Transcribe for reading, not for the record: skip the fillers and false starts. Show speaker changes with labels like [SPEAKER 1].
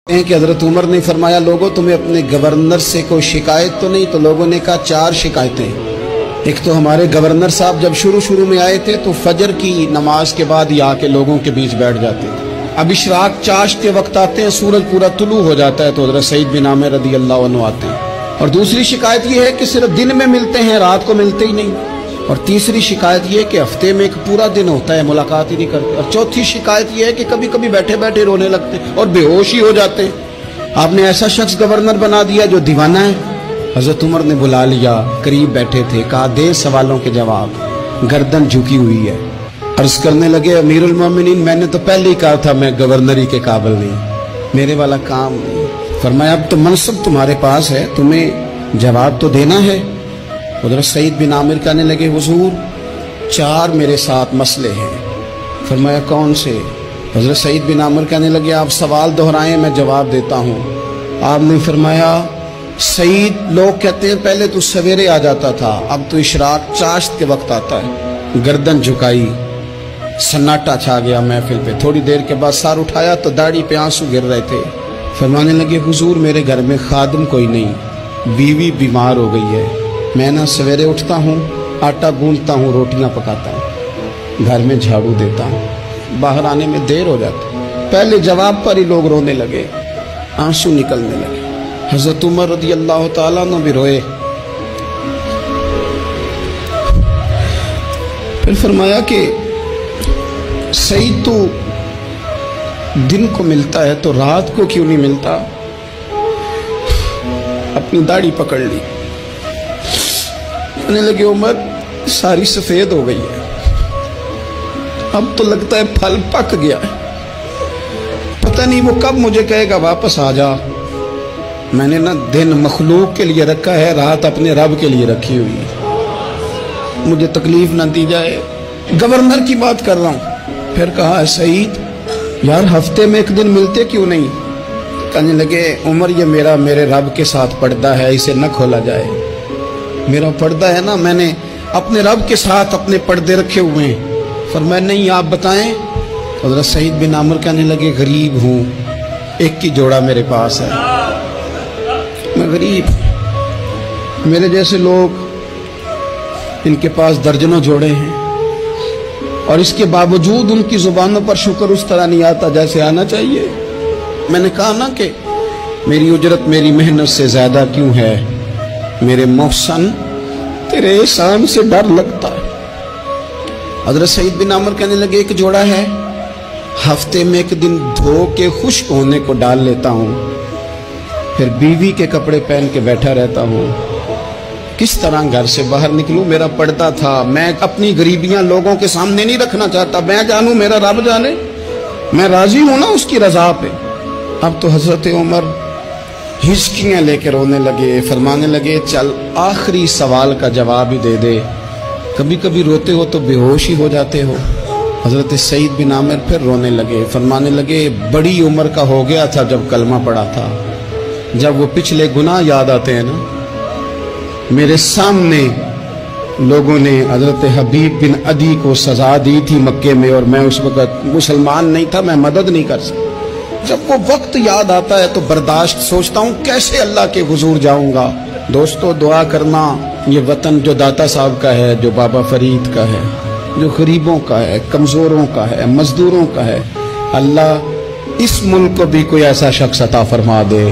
[SPEAKER 1] کہ حضرت عمر نے فرمایا لوگوں تمہیں اپنے گورنر سے کوئی شکایت تو نہیں؟ تو لوگوں نے کہا 4 شکایتیں۔ ایک تو ہمارے گورنر صاحب جب شروع میں آئے تھے تو فجر کی نماز کے بعد ہی آ کے لوگوں کے بیچ بیٹھ جاتے تھے۔ اب اشراق چاشت کے وقت آتے ہیں، سورج پورا طلوع ہو جاتا ہے تو حضرت سعید بن عامر رضی اللہ عنہ آتے ہیں۔ اور دوسری شکایت یہ ہے کہ صرف دن میں ملتے ہیں، رات کو ملتے ہی نہیں۔ اور تیسری شکایت یہ کہ ہفتے میں ایک پورا دن ہوتا ہے ملاقات ہی نہیں کرتے۔ اور چوتھی شکایت یہ ہے کہ کبھی کبھی بیٹھے بیٹھے رونے لگتے اور بے ہوش ہی ہو جاتے ہیں۔ آپ نے ایسا شخص گورنر بنا دیا جو دیوانہ ہے۔ حضرت عمر نے بلا لیا، قریب بیٹھے تھے، کہا دے سوالوں کے جواب۔ گردن جھکی ہوئی ہے، عرض کرنے لگے امیر المومنین میں نے تو پہلے ہی کہا تھا میں گورنری کے قابل نہیں، میرے والا کام نہیں۔ فرمایا اب تو منصب تمہارے پاس ہے، تمہیں جواب تو دینا ہے۔ حضرت سعید بن عامر کہنے لگے حضور 4 میرے ساتھ مسئلے ہیں۔ فرمایا کون سے؟ حضرت سعید بن عامر کہنے لگے آپ سوال دہرائیں میں جواب دیتا ہوں۔ آپ نے فرمایا سعید لوگ کہتے ہیں پہلے تو سویرے آ جاتا تھا، اب تو اشراق چاشت کے وقت آتا ہے۔ گردن جھکائی، سناٹا چھا گیا محفل پہ۔ تھوڑی دیر کے بعد سر اٹھایا تو داڑھی پہ آنسو گر رہے تھے۔ فرمانے لگے حضور میرے گھر میں خادم کوئی نہیں، بیوی بیمار ہو گئی ہے، میں نہ سویرے اٹھتا ہوں، آٹا گوندتا ہوں، روٹیاں پکاتا ہوں، گھر میں جھاڑو دیتا ہوں، باہر آنے میں دیر ہو جاتی۔ پہلے جواب پر ہی لوگ رونے لگے، آنسو نکلنے لگے۔ حضرت عمر رضی اللہ تعالیٰ عنہ بھی روئے۔ پھر فرمایا کہ سعید تو دن کو ملتا ہے تو رات کو کیوں نہیں ملتا؟ اپنی داڑھی پکڑ لی، کہنے لگے عمر ساری سفید ہو گئی ہے، اب تو لگتا ہے پھل پک گیا ہے، پتہ نہیں وہ کب مجھے کہے گا واپس آ جا۔ میں نے نا دن مخلوق کے لیے رکھا ہے، رات اپنے رب کے لیے رکھی ہوئی ہے، مجھے تکلیف نہ دی جائے۔ گورنر کی بات کر رہا ہوں۔ پھر کہا سعید یار ہفتے میں ایک دن ملتے کیوں نہیں؟ کہنے لگے عمر یہ میرے رب کے ساتھ پردہ ہے، اسے نہ کھولا جائے۔ میرا پردہ ہے نا، میں نے اپنے رب کے ساتھ اپنے پردے رکھے ہوئے ہیں۔ فرمایا نہیں آپ بتائیں۔ حضرت سعید بن عامر کہنے لگے غریب ہوں، ایک کی جوڑا میرے پاس ہے، میں غریب، میرے جیسے لوگ ان کے پاس درجنوں جوڑے ہیں، اور اس کے باوجود ان کی زبانوں پر شکر اس طرح نہیں آتا جیسے آنا چاہیے۔ میں نے کہا نا کہ میری اجرت میری محنت سے زیادہ کیوں ہے؟ میرے محسن تیرے احسان سے ڈر لگتا ہے۔ حضرت سعید بن عامر کہنے لگے ایک جوڑا ہے، ہفتے میں ایک دن دھو کے خشک ہونے کو ڈال لیتا ہوں، پھر بیوی کے کپڑے پہن کے بیٹھا رہتا ہوں۔ کس طرح گھر سے باہر نکلوں؟ میرا پردہ تھا، میں اپنی غریبیاں لوگوں کے سامنے نہیں رکھنا چاہتا، میں جانوں میرا رب جانے، میں راضی ہوں نا اس کی رضا پہ۔ اب تو حضرت عمر ہچکیاں لے کے رونے لگے، فرمانے لگے چل آخری سوال کا جواب ہی دے دے، کبھی کبھی روتے ہو تو بے ہوش ہی ہو جاتے ہو۔ حضرت سعید بن عامر پھر رونے لگے، فرمانے لگے بڑی عمر کا ہو گیا تھا جب کلمہ پڑھا تھا، جب وہ پچھلے گناہ یاد آتے ہیں نا۔ میرے سامنے لوگوں نے حضرت حبیب بن عدی کو سزا دی تھی مکے میں، اور میں اس وقت مسلمان نہیں تھا، میں مدد نہیں کر سکتا۔ جب وہ وقت یاد آتا ہے تو برداشت، سوچتا ہوں کیسے اللہ کے حضور جاؤں گا۔ دوستو دعا کرنا، یہ وطن جو داتا صاحب کا ہے، جو بابا فرید کا ہے، جو غریبوں کا ہے، کمزوروں کا ہے، مزدوروں کا ہے، اللہ اس ملک کو بھی کوئی ایسا شخص عطا فرما دے